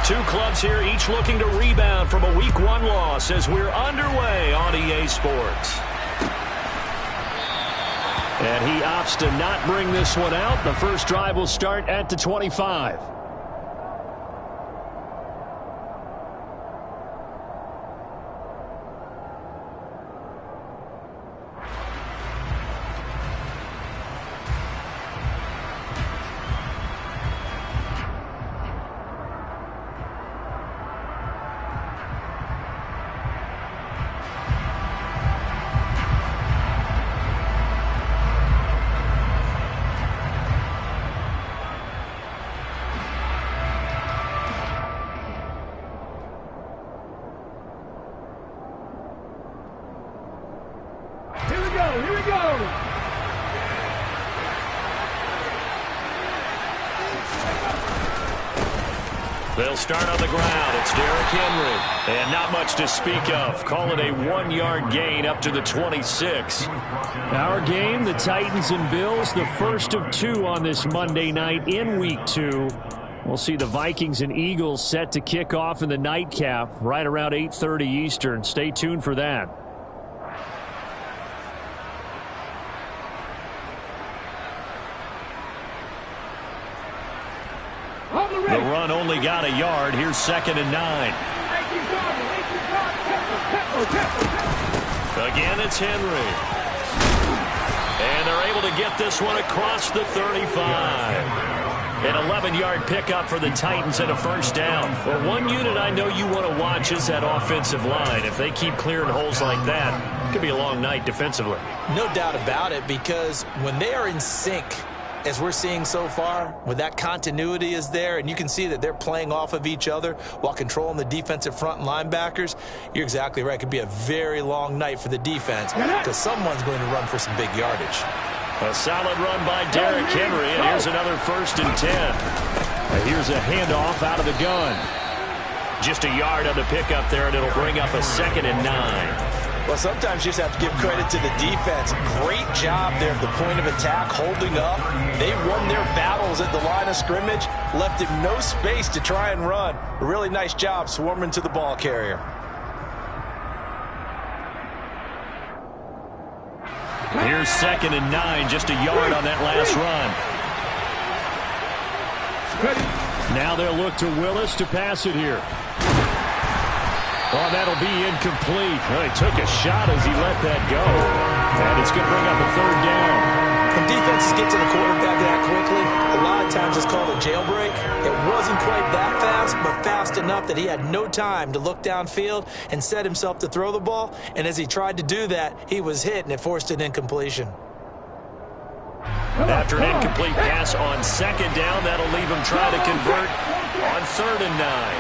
two clubs here, each looking to rebound from a Week 1 loss as we're underway on EA Sports. And he opts to not bring this one out. The first drive will start at the 25. Here we go. They'll start on the ground. It's Derrick Henry. And not much to speak of. Call it a 1-yard gain up to the 26. Our game, the Titans and Bills, the first of 2 on this Monday night in Week 2. We'll see the Vikings and Eagles set to kick off in the nightcap right around 8:30 Eastern. Stay tuned for that. The run only got a yard. Here's 2nd and 9. Again, it's Henry. And they're able to get this one across the 35. An 11-yard pickup for the Titans and a first down. Well, one unit I know you want to watch is that offensive line. If they keep clearing holes like that, it could be a long night defensively. No doubt about it, because when they are in sync, as we're seeing so far, when that continuity is there and you can see that they're playing off of each other while controlling the defensive front and linebackers, you're exactly right. It could be a very long night for the defense because someone's going to run for some big yardage. A solid run by Derrick Henry, and here's another 1st and 10. Here's a handoff out of the gun. Just a yard on the pickup there, and it'll bring up a 2nd and 9. Well, sometimes you just have to give credit to the defense. Great job there at the point of attack, holding up. They won their battles at the line of scrimmage, left him no space to try and run. A really nice job swarming to the ball carrier. Here's 2nd and 9, just a yard on that last run. Now they'll look to Willis to pass it here. Oh, that'll be incomplete. Well, he took a shot as he let that go. And it's going to bring up a 3rd down. When defenses get to the quarterback that quickly, a lot of times it's called a jailbreak. It wasn't quite that fast, but fast enough that he had no time to look downfield and set himself to throw the ball. And as he tried to do that, he was hit, and it forced an incompletion. After an incomplete pass on 2nd down, that'll leave him trying to convert on 3rd and 9.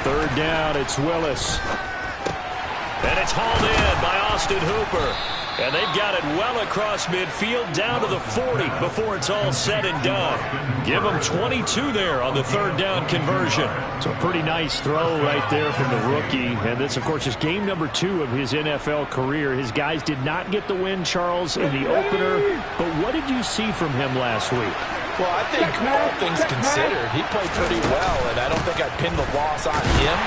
3rd down, it's Willis. And it's hauled in by Austin Hooper. And they've got it well across midfield down to the 40 before it's all said and done. Give them 22 there on the 3rd down conversion. It's a pretty nice throw right there from the rookie. And this, of course, is game number 2 of his NFL career. His guys did not get the win, Charles, in the opener. But what did you see from him last week? Well, I think all things considered, he played pretty well, and I don't think I'd pin the loss on him.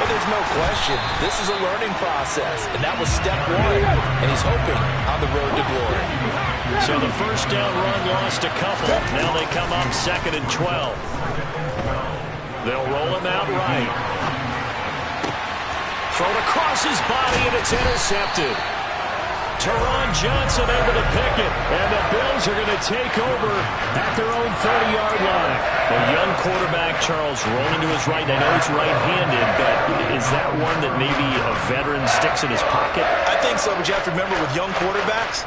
But there's no question, this is a learning process, and that was step 1, and he's hoping on the road to glory. So the first down run lost a couple. Now they come up 2nd and 12. They'll roll him out right. Thrown across his body, and it's intercepted. Teron Johnson able to pick it, and the Bills are going to take over at their own 30-yard line. A young quarterback, Charles, rolling to his right. I know he's right-handed, but is that one that maybe a veteran sticks in his pocket? I think so, but you have to remember with young quarterbacks,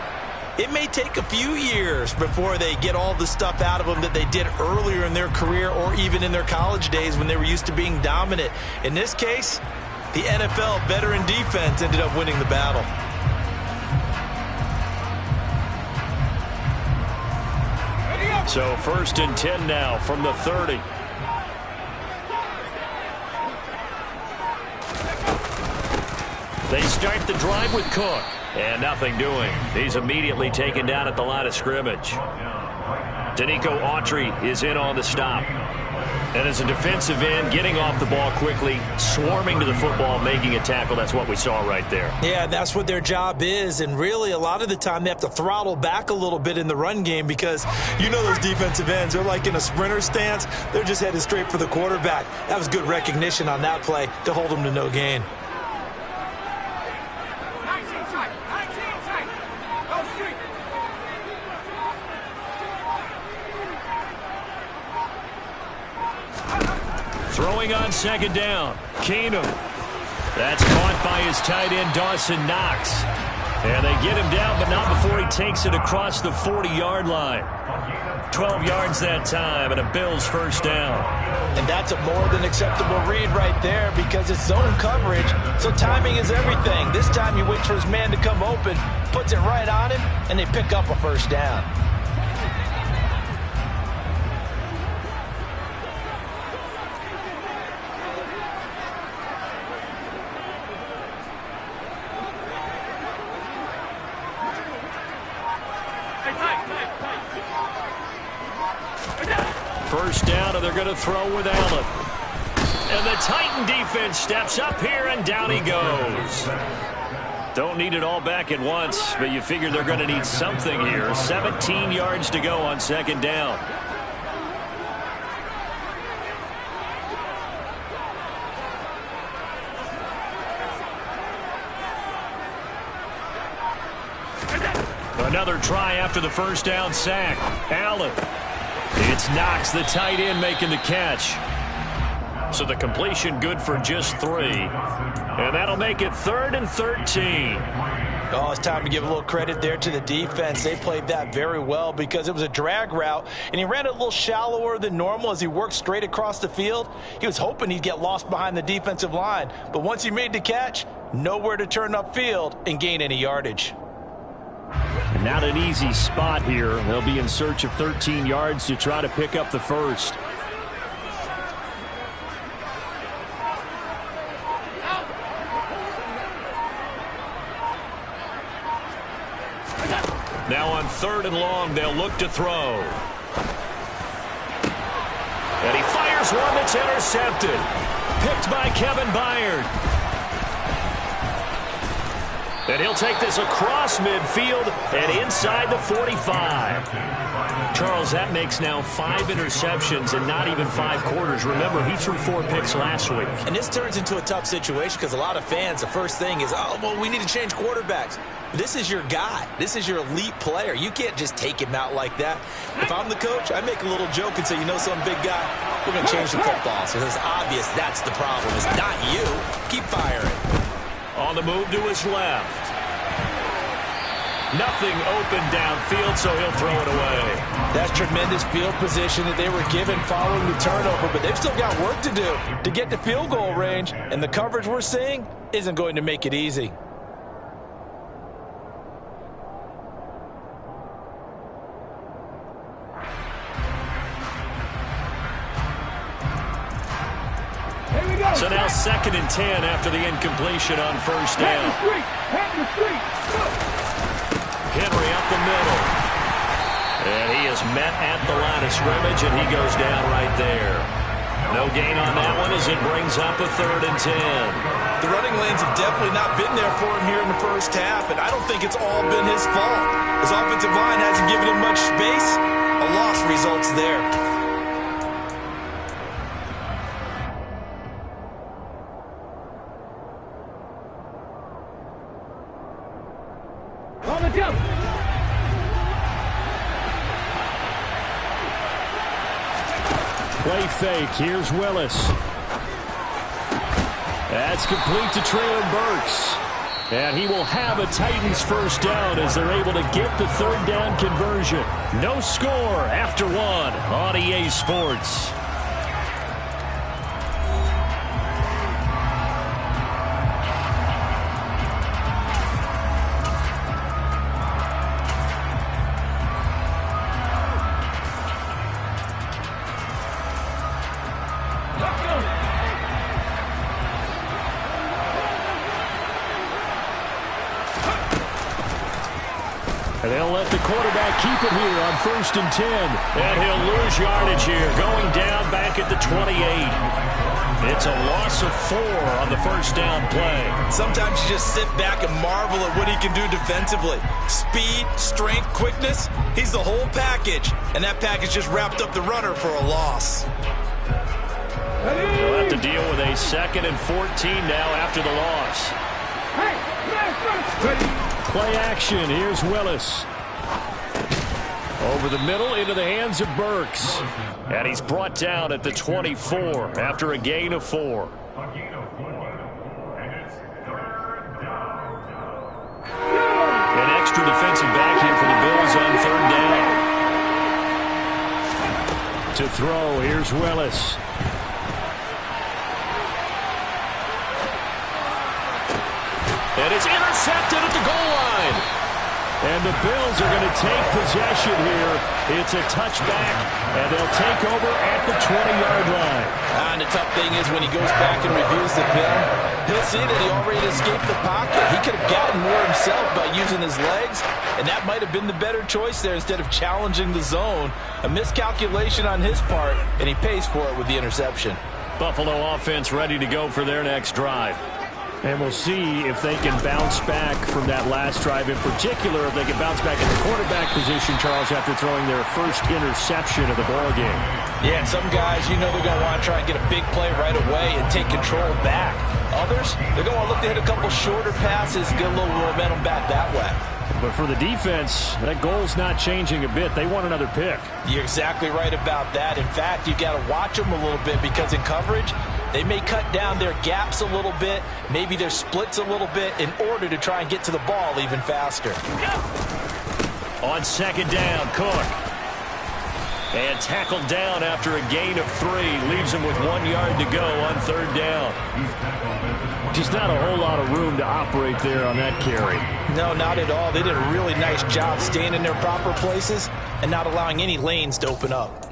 it may take a few years before they get all the stuff out of them that they did earlier in their career or even in their college days when they were used to being dominant. In this case, the NFL veteran defense ended up winning the battle. So 1st and 10 now from the 30. They start the drive with Cook. And nothing doing. He's immediately taken down at the line of scrimmage. Danico Autry is in on the stop. And as a defensive end, getting off the ball quickly, swarming to the football, making a tackle, that's what we saw right there. Yeah, that's what their job is. And really, a lot of the time, they have to throttle back a little bit in the run game because you know those defensive ends, they're like in a sprinter stance. They're just headed straight for the quarterback. That was good recognition on that play to hold them to no gain. Throwing on second down. Keenum. That's caught by his tight end, Dawson Knox. And they get him down, but not before he takes it across the 40-yard line. 12 yards that time, and a Bills first down. And that's a more than acceptable read right there because it's zone coverage, so timing is everything. This time he waits for his man to come open, puts it right on him, and they pick up a first down. First down, and they're going to throw with Allen. And the Titan defense steps up here, and down he goes. Don't need it all back at once, but you figure they're going to need something here. 17 yards to go on second down. Another try after the first down sack. Allen. It's Knox, the tight end, making the catch. So the completion good for just 3. And that'll make it 3rd and 13. Oh, it's time to give a little credit there to the defense. They played that very well because it was a drag route, and he ran it a little shallower than normal as he worked straight across the field. He was hoping he'd get lost behind the defensive line, but once he made the catch, nowhere to turn upfield and gain any yardage. And not an easy spot here. They'll be in search of 13 yards to try to pick up the first. Now on 3rd and long, they'll look to throw. And he fires one that's intercepted. Picked by Kevin Byard. And he'll take this across midfield and inside the 45. Charles, that makes now 5 interceptions and not even 5 quarters. Remember, he threw 4 picks last week. And this turns into a tough situation because a lot of fans, the first thing is, oh, well, we need to change quarterbacks. This is your guy. This is your elite player. You can't just take him out like that. If I'm the coach, I make a little joke and say, you know some big guy, we're going to change the football. So it's obvious that's the problem. It's not you. Keep firing. On the move to his left. Nothing open downfield, so he'll throw it away. That's tremendous field position that they were given following the turnover, but they've still got work to do to get to field goal range, and the coverage we're seeing isn't going to make it easy. So now 2nd and 10 after the incompletion on first down. Henry up the middle. And he is met at the line of scrimmage, and he goes down right there. No gain on that one as it brings up a 3rd and 10. The running lanes have definitely not been there for him here in the first half, and I don't think it's all been his fault. His offensive line hasn't given him much space. A loss results there. Play fake. Here's Willis. That's complete to Traylon Burks. And he will have a Titans first down as they're able to get the 3rd down conversion. No score after 1 on EA Sports. And they'll let the quarterback keep it here on 1st and 10. And he'll lose yardage here, going down back at the 28. It's a loss of 4 on the first down play. Sometimes you just sit back and marvel at what he can do defensively. Speed, strength, quickness, he's the whole package. And that package just wrapped up the runner for a loss. They'll have to deal with a 2nd and 14 now after the loss. Play action. Here's Willis. Over the middle into the hands of Burks. And he's brought down at the 24 after a gain of 4. An extra defensive back here for the Bills on 3rd down. To throw, here's Willis. And it's intercepted at the goal line. And the Bills are going to take possession here. It's a touchback, and they'll take over at the 20-yard line. And the tough thing is when he goes back and reviews the film, he'll see that he already escaped the pocket. He could have gotten more himself by using his legs, and that might have been the better choice there instead of challenging the zone. A miscalculation on his part, and he pays for it with the interception. Buffalo offense ready to go for their next drive. And we'll see if they can bounce back from that last drive. In particular, if they can bounce back in the quarterback position, Charles, after throwing their first interception of the ball game. Yeah, some guys, you know they're going to want to try and get a big play right away and take control back. Others, they're going to want to look to hit a couple shorter passes, get a little momentum back that way. But for the defense, that goal's not changing a bit. They want another pick. You're exactly right about that. In fact, you've got to watch them a little bit because in coverage, they may cut down their gaps a little bit, maybe their splits a little bit in order to try and get to the ball even faster. On 2nd down, Cook. And tackled down after a gain of 3. Leaves him with 1 yard to go on 3rd down. Just not a whole lot of room to operate there on that carry. No, not at all. They did a really nice job staying in their proper places and not allowing any lanes to open up.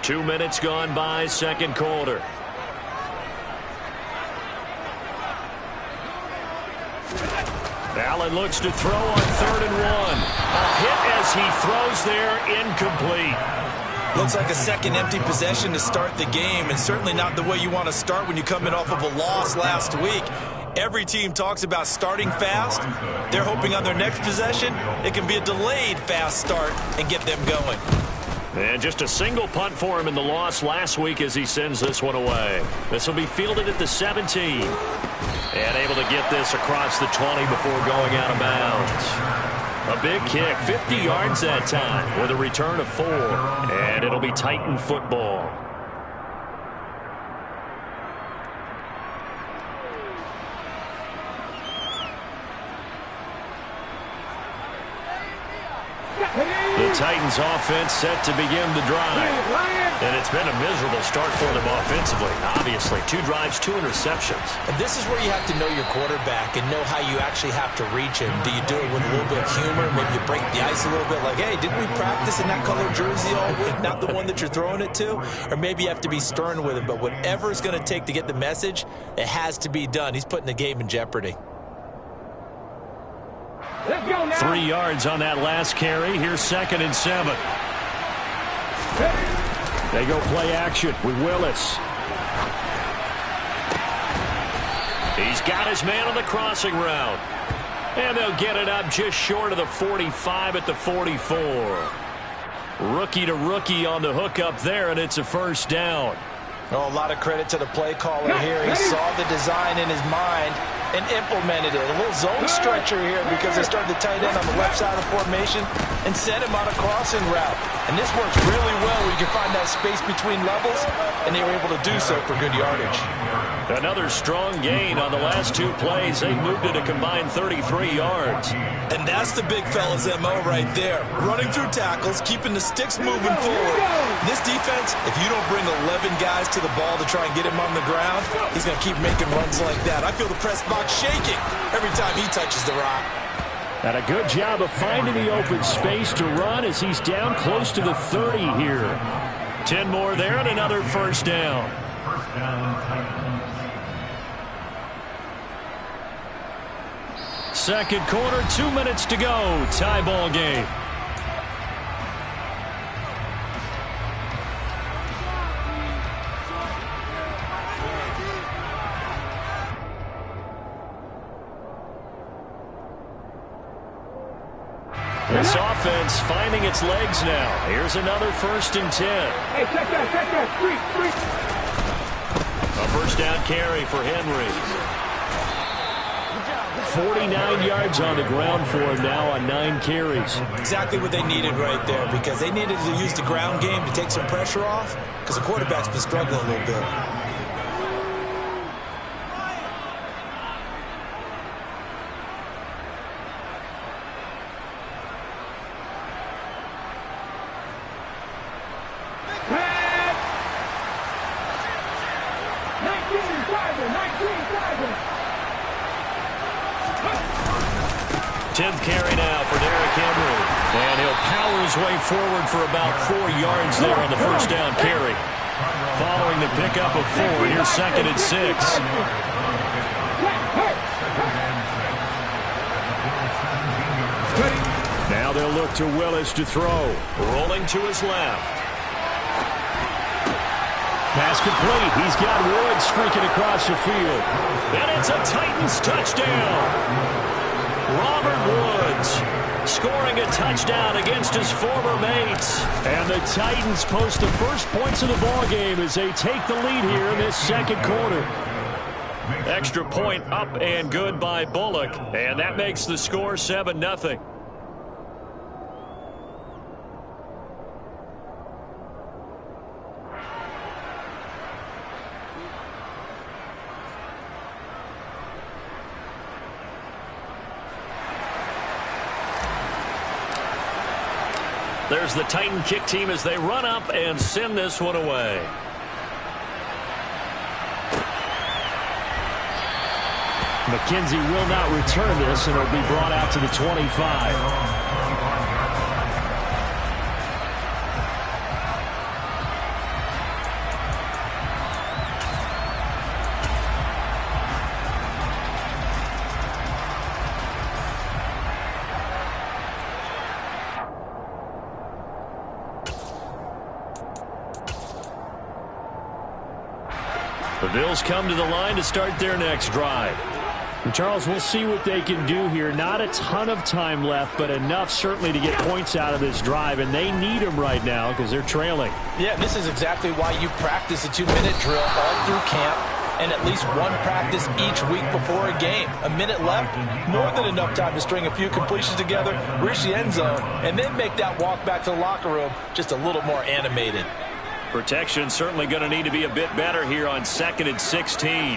2 minutes gone by, 2nd quarter. Allen looks to throw on 3rd and 1. A hit as he throws there, incomplete. Looks like a second empty possession to start the game, and certainly not the way you want to start when you come in off of a loss last week. Every team talks about starting fast. They're hoping on their next possession, it can be a delayed fast start and get them going. And just a single punt for him in the loss last week as he sends this one away. This will be fielded at the 17. And able to get this across the 20 before going out of bounds. A big kick, 50 yards that time with a return of 4. And it'll be Titan football. The Titans offense set to begin the drive. And it's been a miserable start for them offensively. Obviously, 2 drives, 2 interceptions. And this is where you have to know your quarterback and know how you actually have to reach him. Do you do it with a little bit of humor? Maybe you break the ice a little bit like, hey, didn't we practice in that color jersey all week? Not the one that you're throwing it to? Or maybe you have to be stern with him. But whatever it's going to take to get the message, it has to be done. He's putting the game in jeopardy. 3 yards on that last carry. Here's 2nd and 7. They go play action with Willis. He's got his man on the crossing route. And they'll get it up just short of the 45 at the 44. Rookie to rookie on the hook up there, and it's a 1st down. Oh, a lot of credit to the play caller here. He saw the design in his mind and implemented it. A little zone stretcher here because they started the tight end on the left side of the formation and sent him on a crossing route. And this works really well where you can find that space between levels, and they were able to do so for good yardage. Another strong gain on the last 2 plays. They moved it a combined 33 yards. And that's the big fella's MO right there. Running through tackles, keeping the sticks moving forward. This defense, if you don't bring 11 guys to the ball to try and get him on the ground, he's going to keep making runs like that. I feel the press box shaking every time he touches the rock. And a good job of finding the open space to run as he's down close to the 30 here. 10 more there and another 1st down. Second quarter, 2 minutes to go. Tie ball game. This offense finding its legs now. Here's another 1st and 10. Hey, check that. Street. A first down carry for Henry. 49 yards on the ground for him now on 9 carries. Exactly what they needed right there, because they needed to use the ground game to take some pressure off, because the quarterback's been struggling a little bit. Carry now for Derrick Henry. And he'll power his way forward for about 4 yards there on the first down carry. Following the pickup of 4, here's 2nd and 6. Now they'll look to Willis to throw. Rolling to his left. Pass complete. He's got Woods streaking across the field. And it's a Titans touchdown. Robert Woods scoring a touchdown against his former mates. And the Titans post the first points of the ballgame as they take the lead here in this second quarter. Extra point up and good by Bullock. And that makes the score 7-0. There's the Titan kick team as they run up and send this one away. McKenzie will not return this, and it'll be brought out to the 25. The Bills come to the line to start their next drive. And Charles, we'll see what they can do here. Not a ton of time left, but enough certainly to get points out of this drive, and they need them right now because they're trailing. Yeah, this is exactly why you practice a 2-minute drill all through camp and at least one practice each week before a game. A minute left, more than enough time to string a few completions together, reach the end zone, and then make that walk back to the locker room just a little more animated. Protection certainly going to need to be a bit better here on 2nd and 16.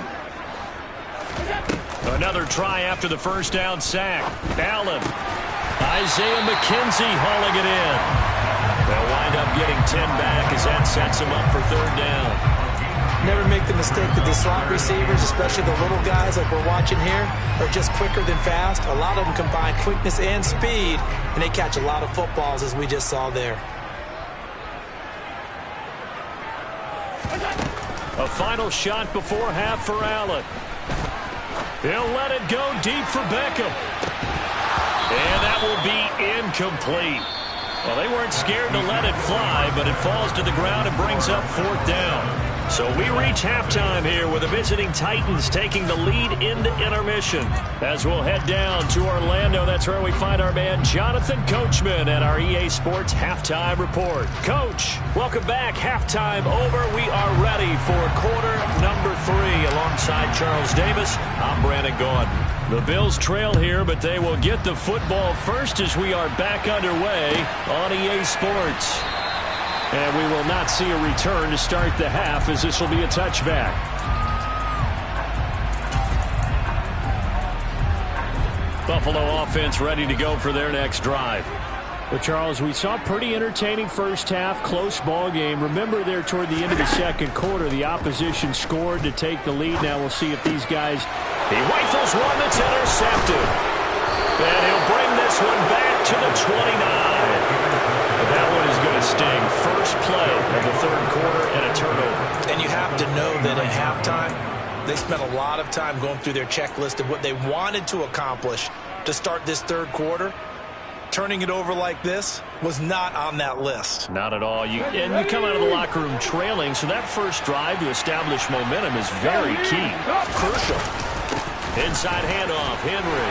Another try after the first down sack. Allen. Isaiah McKenzie hauling it in. They'll wind up getting 10 back as that sets them up for 3rd down. Never make the mistake that the slot receivers, especially the little guys like we're watching here, are just quicker than fast. A lot of them combine quickness and speed, and they catch a lot of footballs as we just saw there. A final shot before half for Allen. He'll let it go deep for Beckham. And that will be incomplete. Well, they weren't scared to let it fly, but it falls to the ground and brings up 4th down. So we reach halftime here with the visiting Titans taking the lead into intermission. As we'll head down to Orlando, that's where we find our man Jonathan Coachman at our EA Sports Halftime Report. Coach, welcome back. Halftime over. We are ready for quarter number 3. Alongside Charles Davis, I'm Brandon Gordon. The Bills trail here, but they will get the football first as we are back underway on EA Sports. And we will not see a return to start the half, as this will be a touchback. Buffalo offense ready to go for their next drive. Well, Charles, we saw a pretty entertaining first half, close ball game. Remember there toward the end of the second quarter, the opposition scored to take the lead. Now we'll see if these guys... He rifles one that's intercepted. And he'll bring this one back to the 29. That one is going to sting. First play of the third quarter and a turnover. And you have to know that at halftime, they spent a lot of time going through their checklist of what they wanted to accomplish. to start this third quarter. Turning it over like this was not on that list. Not at all. You come out of the locker room trailing, so that first drive to establish momentum is very key. Crucial. Inside handoff, Henry.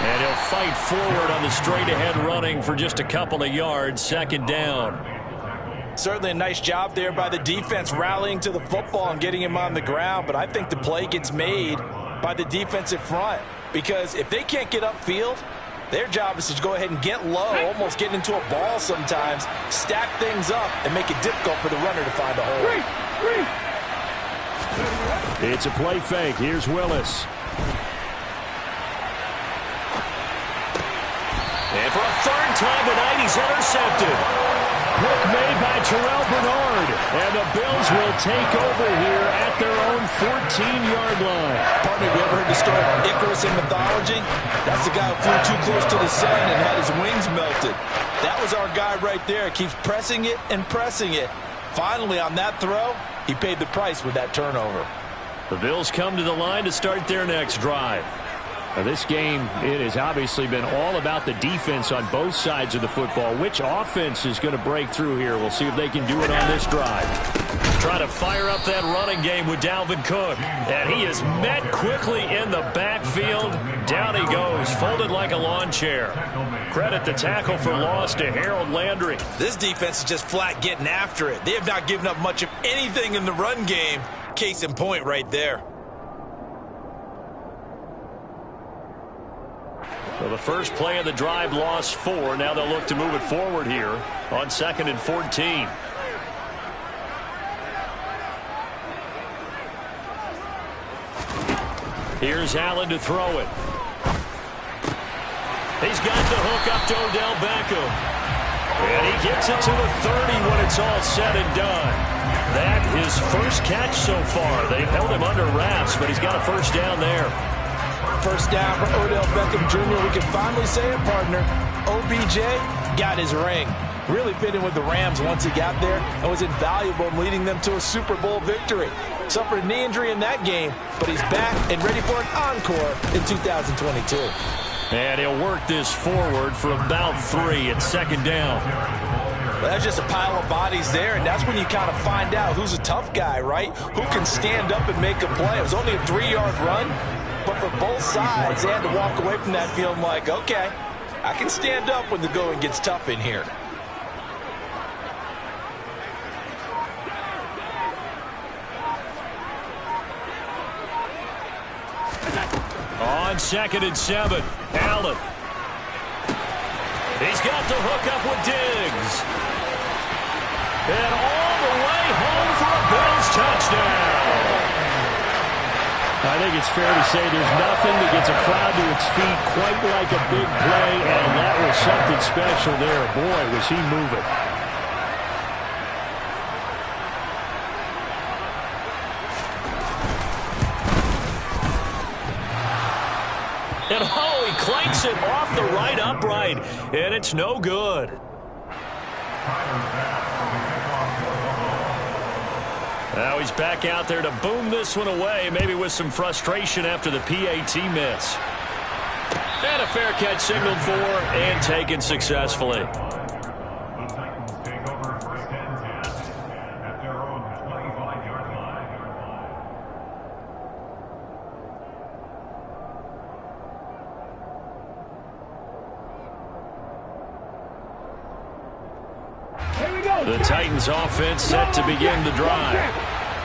And he'll fight forward on the straight-ahead running for just a couple of yards, second down. Certainly a nice job there by the defense rallying to the football and getting him on the ground, but I think the play gets made by the defensive front because if they can't get upfield, their job is to go ahead and get low, almost get into a ball sometimes, stack things up, and make it difficult for the runner to find a hole. It's a play fake. Here's Willis. And for a third time tonight, he's intercepted. Pick made by Terrell Bernard. And the Bills will take over here at their own 14-yard line. Partner, have you ever heard the story of Icarus in mythology? That's the guy who flew too close to the sun and had his wings melted. That was our guy right there. Keeps pressing it and pressing it. Finally, on that throw, he paid the price with that turnover. The Bills come to the line to start their next drive. Now, this game, it has obviously been all about the defense on both sides of the football. Which offense is going to break through here? We'll see if they can do it on this drive. Trying to fire up that running game with Dalvin Cook. And he is met quickly in the backfield. Down he goes, folded like a lawn chair. Credit the tackle for loss to Harold Landry. This defense is just flat getting after it. They have not given up much of anything in the run game. Case in point right there. Well, the first play of the drive lost 4. Now they'll look to move it forward here on 2nd and 14. Here's Allen to throw it. He's got the hook up to Odell Beckham. And he gets it to the 30 when it's all said and done. That his first catch so far. They've held him under wraps, but he's got a first down there. First down for Odell Beckham Jr. We can finally say it, partner. OBJ got his ring. Really fit in with the Rams once he got there and was invaluable in leading them to a Super Bowl victory. Suffered a knee injury in that game, but he's back and ready for an encore in 2022. And he'll work this forward for about 3 at second down. Well, that's just a pile of bodies there, and that's when you kind of find out who's a tough guy, right? Who can stand up and make a play. It was only a 3-yard run. But for both sides, they had to walk away from that feeling like, okay, I can stand up when the going gets tough in here. On 2nd and 7, Allen. He's got the hook up with Diggs. And all the way home for a Bills touchdown. I think it's fair to say there's nothing that gets a crowd to its feet quite like a big play, and that was something special there. Boy, was he moving. And oh, he clanks it off the right upright, and it's no good. Now he's back out there to boom this one away, maybe with some frustration after the PAT miss. And a fair catch signaled for and taken successfully. The Titans offense set to begin the drive.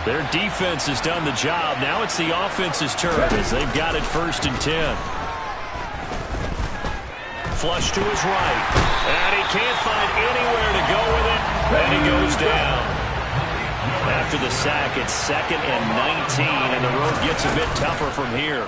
Their defense has done the job. Now it's the offense's turn as they've got it 1st and 10. Flush to his right. And he can't find anywhere to go with it. And he goes down. After the sack, it's 2nd and 19, and the road gets a bit tougher from here.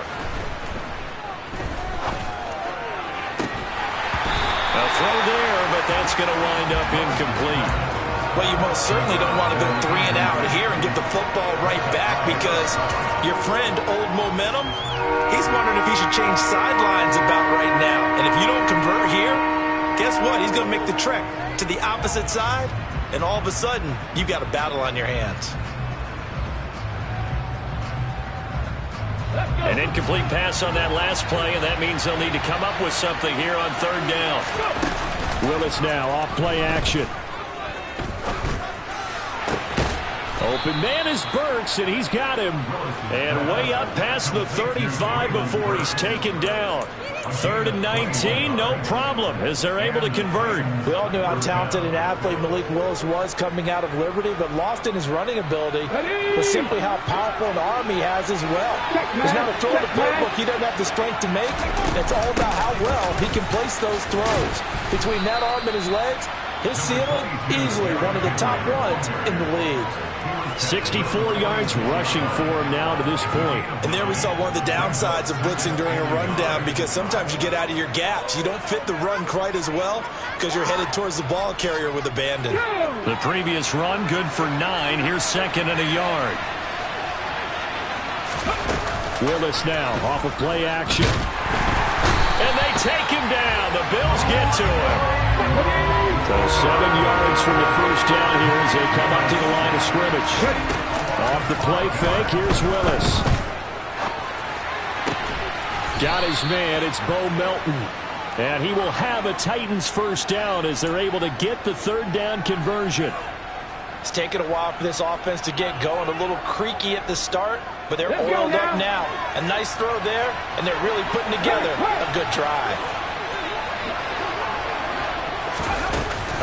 A throw there, but that's going to wind up incomplete. Well, you most certainly don't want to go 3 and out here and get the football right back because your friend, Old Momentum, he's wondering if he should change sidelines about right now. And if you don't convert here, guess what? He's going to make the trek to the opposite side, and all of a sudden, you've got a battle on your hands. Let's go! An incomplete pass on that last play, and that means they'll need to come up with something here on third down. Willis now off play action. Open man is Burks, and he's got him. And way up past the 35 before he's taken down. 3rd and 19, no problem, as they're able to convert. We all knew how talented an athlete Malik Willis was coming out of Liberty, but lost in his running ability was simply how powerful an arm he has as well. There's not a throw in the playbook he doesn't have the strength to make. It's all about how well he can place those throws. Between that arm and his legs, his ceiling, easily one of the top ones in the league. 64 yards rushing for him now to this point. And there we saw one of the downsides of blitzing during a rundown, because sometimes you get out of your gaps. You don't fit the run quite as well because you're headed towards the ball carrier with abandon. The previous run good for 9. Here's 2nd and a yard. Willis now off of play action. And they take him down. The Bills get to him. So 7 yards from the first down here as they come up to the line of scrimmage. Off the play fake, here's Willis. Got his man, it's Bo Melton. And he will have a Titans first down as they're able to get the 3rd down conversion. It's taken a while for this offense to get going. A little creaky at the start, but they're oiled up now. A nice throw there, and they're really putting together a good drive.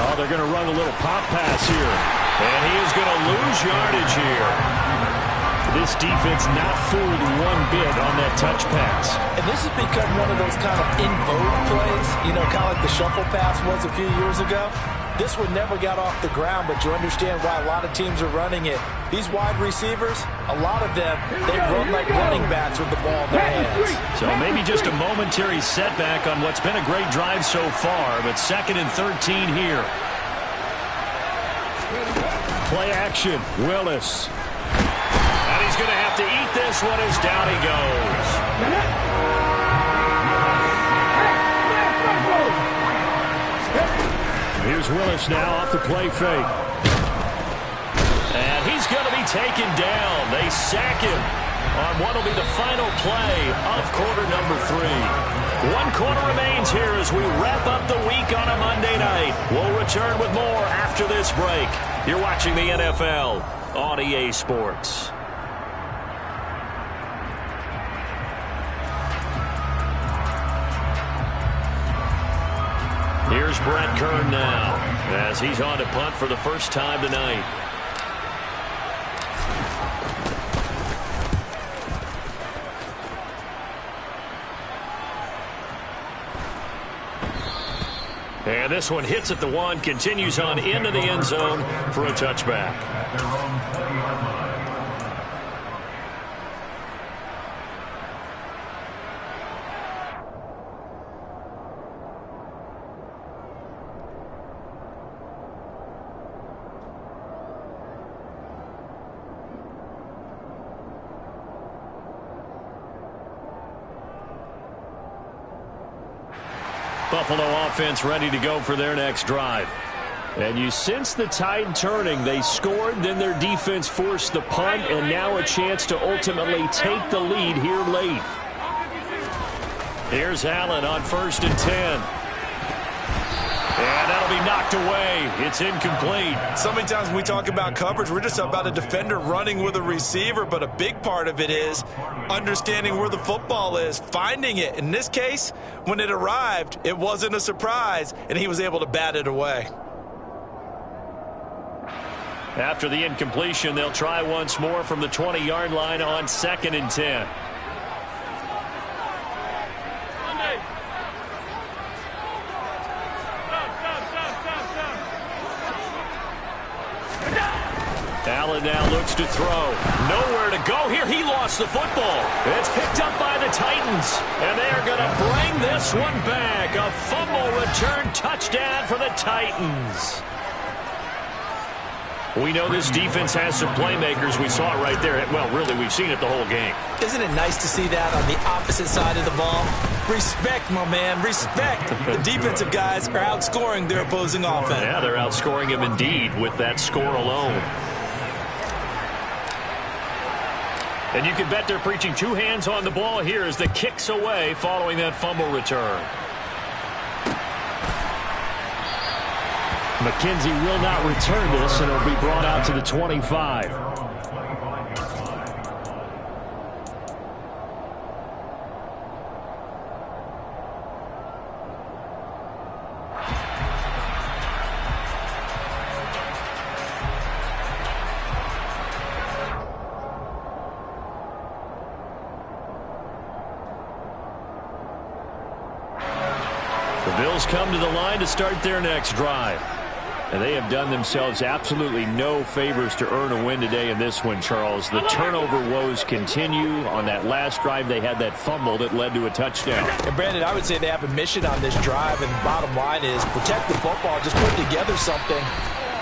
Oh, they're going to run a little pop pass here. And he is going to lose yardage here. This defense not fooled one bit on that touch pass. And this has become one of those kind of in vogue plays, you know, kind of like the shuffle pass was a few years ago. This one never got off the ground, but you understand why a lot of teams are running it. These wide receivers, a lot of them, they run like running backs with the ball in their hands. So maybe just a momentary setback on what's been a great drive so far, but 2nd and 13 here. Play action, Willis. And he's going to have to eat this one as down he goes. Here's Willis now off the play fake. And he's going to be taken down. They sack him on what will be the final play of quarter number 3. 1 quarter remains here as we wrap up the week on a Monday night. We'll return with more after this break. You're watching the NFL on EA Sports. Here's Brett Kern now as he's on to punt for the first time tonight. And this one hits at the 1, continues on into the end zone for a touchback. Buffalo offense ready to go for their next drive. And you sense the tide turning. They scored, then their defense forced the punt, and now a chance to ultimately take the lead here late. Here's Allen on 1st and 10. And that'll be knocked away. It's incomplete. So many times when we talk about coverage, we're just about a defender running with a receiver, but a big part of it is understanding where the football is, finding it. In this case, when it arrived, it wasn't a surprise, and he was able to bat it away. After the incompletion, they'll try once more from the 20-yard line on 2nd and 10. Allen now looks to throw. Nowhere to go here. He lost the football. It's picked up by the Titans. And they are going to bring this one back. A fumble return touchdown for the Titans. We know this defense has some playmakers. We saw it right there. Well, really, we've seen it the whole game. Isn't it nice to see that on the opposite side of the ball? Respect, my man, respect. The defensive guys are outscoring their opposing offense. Yeah, they're outscoring him indeed with that score alone. And you can bet they're preaching two hands on the ball here as the kick's away following that fumble return. McKenzie will not return this, and it'll be brought out to the 25. The Bills come to the line to start their next drive. And they have done themselves absolutely no favors to earn a win today in this one, Charles. The turnover woes continue. On that last drive, they had that fumble that led to a touchdown. And Brandon, I would say they have a mission on this drive, and the bottom line is protect the football. Just put together something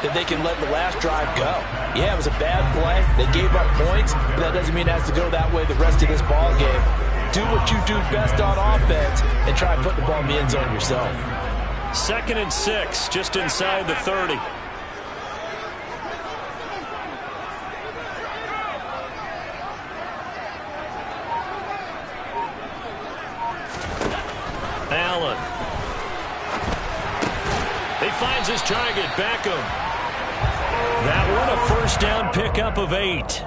that they can let the last drive go. Yeah, it was a bad play. They gave up points, but that doesn't mean it has to go that way the rest of this ball game. Do what you do best on offense and try and put the ball in the end zone yourself. 2nd and 6, just inside the 30. Allen. He finds his target, Beckham. That one a first down pickup of 8.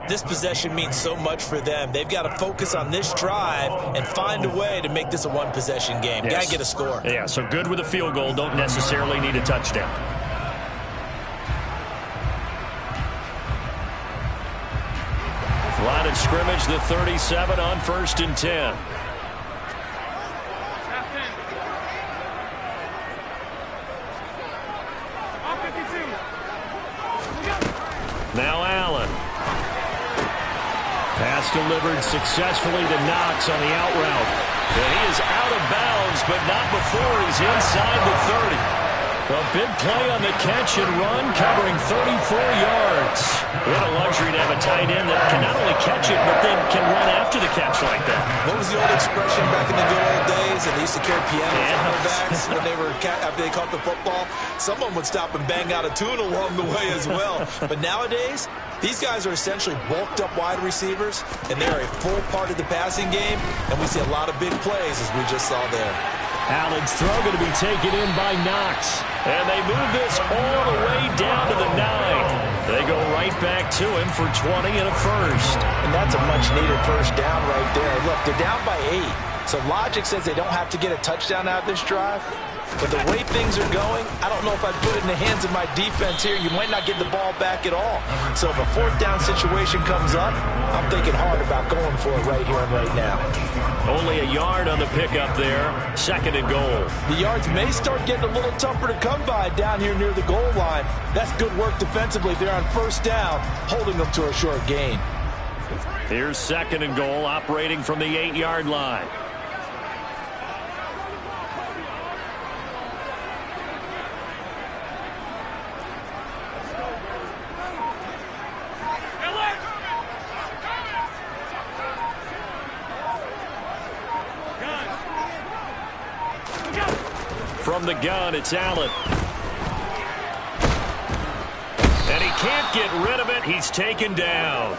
This possession means so much for them. They've got to focus on this drive and find a way to make this a one-possession game. Yes. Got to get a score. Yeah, so good with a field goal. Don't necessarily need a touchdown. Line of scrimmage, the 37 on 1st and 10. Now Allen. Pass delivered successfully to Knox on the out route. And he is out of bounds, but not before he's inside the 30. A big play on the catch and run, covering 34 yards. What a luxury to have a tight end that can not only catch it, but then can run after the catch like that. What was the old expression back in the good old days? And they used to carry pianos on their backs when they were after they caught the football. Someone would stop and bang out a tune along the way as well. But nowadays, these guys are essentially bulked up wide receivers, and they're a full part of the passing game, and we see a lot of big plays as we just saw there. Allen's throw going to be taken in by Knox. And they move this all the way down to the 9. They go right back to him for 20 and a first. And that's a much-needed first down right there. Look, they're down by 8. So logic says they don't have to get a touchdown out of this drive. But the way things are going, I don't know if I'd put it in the hands of my defense here. You might not get the ball back at all. So if a 4th down situation comes up, I'm thinking hard about going for it right here and right now. Only a yard on the pickup there. 2nd and goal. The yards may start getting a little tougher to come by down here near the goal line. That's good work defensively. They're on 1st down, holding them to a short gain. Here's 2nd and goal, operating from the 8-yard line. From the gun, it's Allen. And he can't get rid of it. He's taken down.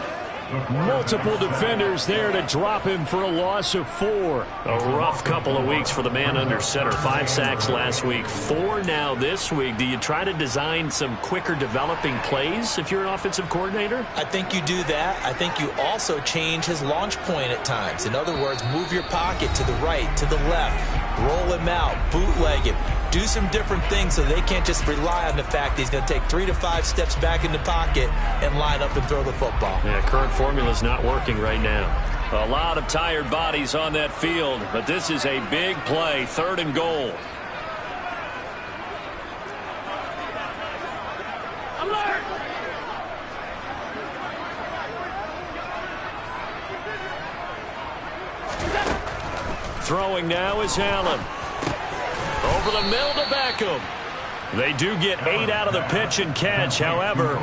Multiple defenders there to drop him for a loss of 4. A rough couple of weeks for the man under center. 5 sacks last week, 4 now this week. Do you try to design some quicker developing plays if you're an offensive coordinator? I think you do that. I think you also change his launch point at times. In other words, move your pocket to the right, to the left. Roll him out, bootleg him, do some different things so they can't just rely on the fact that he's going to take 3 to 5 steps back in the pocket and line up and throw the football. Yeah, current formula's not working right now. A lot of tired bodies on that field, but this is a big play, 3rd and goal. Throwing now is Allen. Over the middle to Beckham. They do get 8 out of the pitch and catch. However,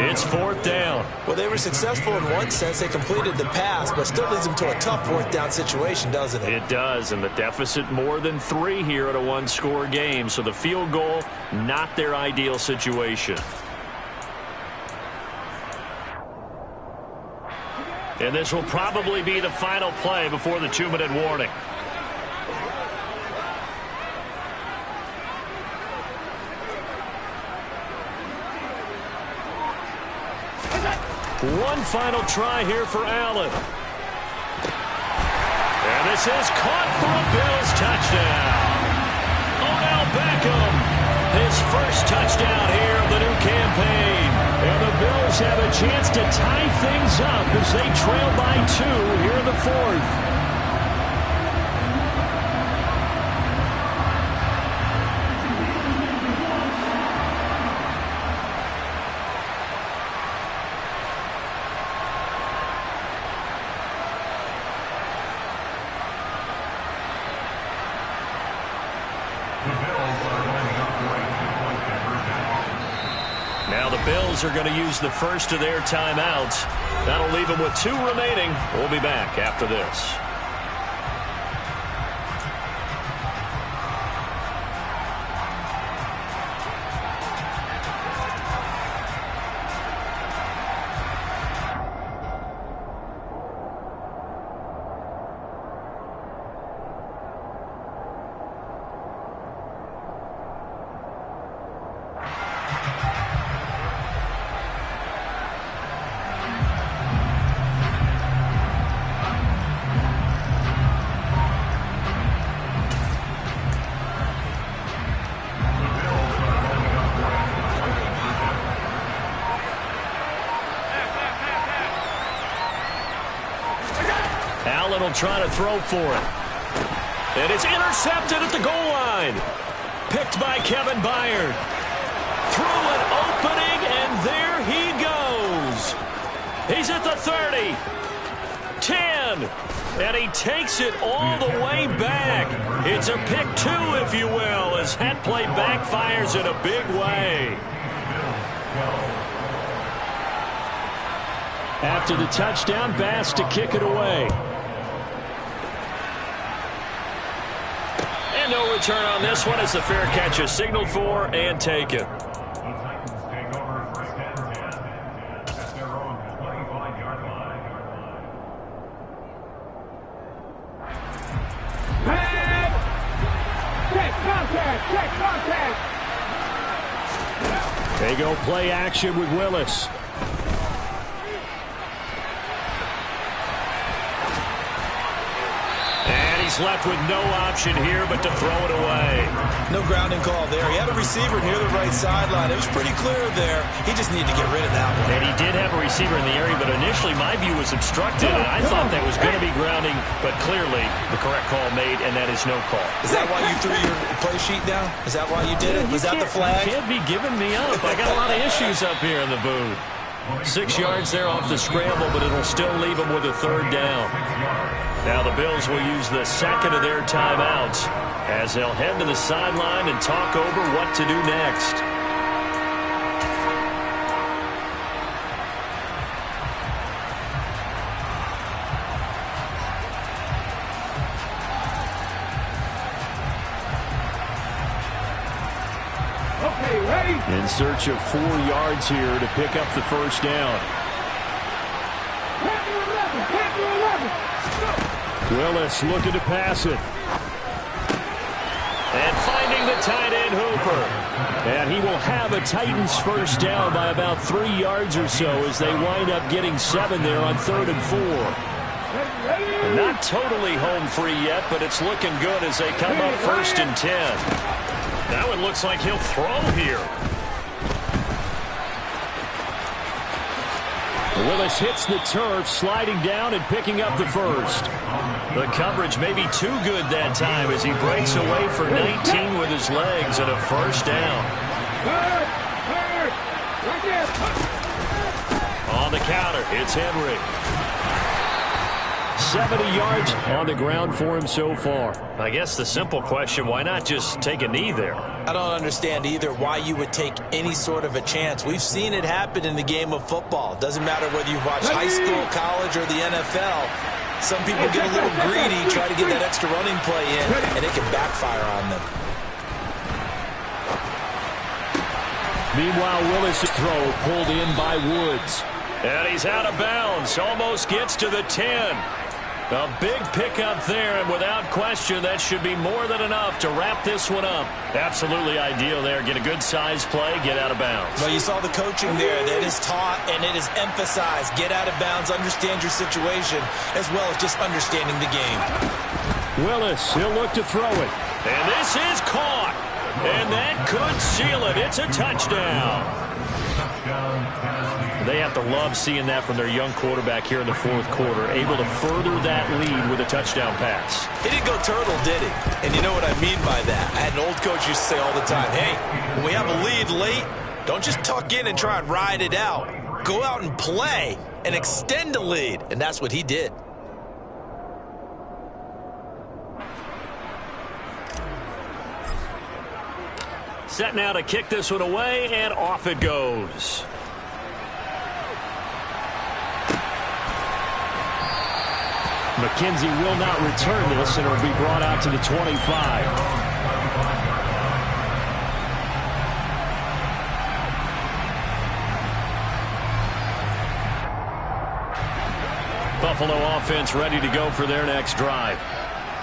it's 4th down. Well, they were successful in one sense. They completed the pass, but still leads them to a tough 4th down situation, doesn't it? It does, and the deficit more than 3 here at a 1-score game. So the field goal, not their ideal situation. And this will probably be the final play before the 2-minute warning. One final try here for Allen. And this is caught for a Bills touchdown. Odell Beckham, his first touchdown here of the new campaign. And the Bills have a chance to tie things up as they trail by 2 here in the 4th. Now the Bills are going to use the first of their timeouts. That'll leave them with 2 remaining. We'll be back after this. Allen will try to throw for it. And it's intercepted at the goal line. Picked by Kevin Byard. Through an opening, and there he goes. He's at the 30. 10. And he takes it all the way back. It's a pick 2, if you will, as that play backfires in a big way. After the touchdown, Bass to kick it away. And no return on this one as the fair catch is signaled for and taken. They go play action with Willis. And he's left with no option here but to throw it away. No grounding call there. He had a receiver near the right sideline. It was pretty clear there. He just needed to get rid of that one. And he did have a receiver in the area, but initially my view was obstructed, and I thought that was going to be grounding, but clearly the correct call made, and that is no call. Is that why you threw your play sheet down? Is that why you did it? Was that the flag? You can't be giving me up. I got a lot of issues up here in the booth. 6 yards there off the scramble, but it'll still leave them with a 3rd down. Now the Bills will use the second of their timeouts as they'll head to the sideline and talk over what to do next. Okay, ready? In search of 4 yards here to pick up the first down. Willis looking to pass it. And finding the tight end Hooper. And he will have a Titans first down by about 3 yards or so as they wind up getting 7 there on 3rd and 4. Not totally home free yet, but it's looking good as they come up 1st and 10. Now it looks like he'll throw here. Willis hits the turf, sliding down and picking up the first. The coverage may be too good that time as he breaks away for 19 with his legs and a first down. On the counter, it's Henry. 70 yards on the ground for him so far. I guess the simple question, why not just take a knee there? I don't understand either why you would take any sort of a chance. We've seen it happen in the game of football. Doesn't matter whether you've watched high school, college, or the NFL. Some people get a little greedy, try to get that extra running play in, and it can backfire on them. Meanwhile, Willis' throw pulled in by Woods. And he's out of bounds. Almost gets to the 10. A big pickup there, and without question, that should be more than enough to wrap this one up. Absolutely ideal there. Get a good size play, get out of bounds. Well, you saw the coaching there. That is taught and it is emphasized. Get out of bounds, understand your situation, as well as just understanding the game. Willis, he'll look to throw it. And this is caught. And that could seal it. It's a touchdown. They have to love seeing that from their young quarterback here in the fourth quarter, able to further that lead with a touchdown pass. He didn't go turtle, did he? And you know what I mean by that. I had an old coach used to say all the time, hey, when we have a lead late, don't just tuck in and try and ride it out. Go out and play and extend the lead. And that's what he did. Set now to kick this one away, and off it goes. McKenzie will not return this, and it'll be brought out to the 25. Buffalo offense ready to go for their next drive.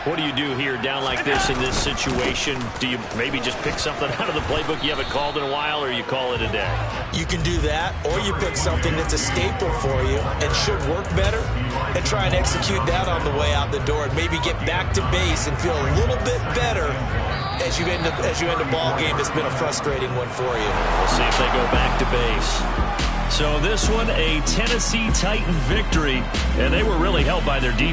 What do you do here down like this in this situation? Do you maybe just pick something out of the playbook you haven't called in a while, or you call it a day? You can do that, or you pick something that's a staple for you and should work better and try and execute that on the way out the door and maybe get back to base and feel a little bit better as you end a ball game that's been a frustrating one for you. We'll see if they go back to base. So this one, a Tennessee Titan victory, and they were really helped by their defense.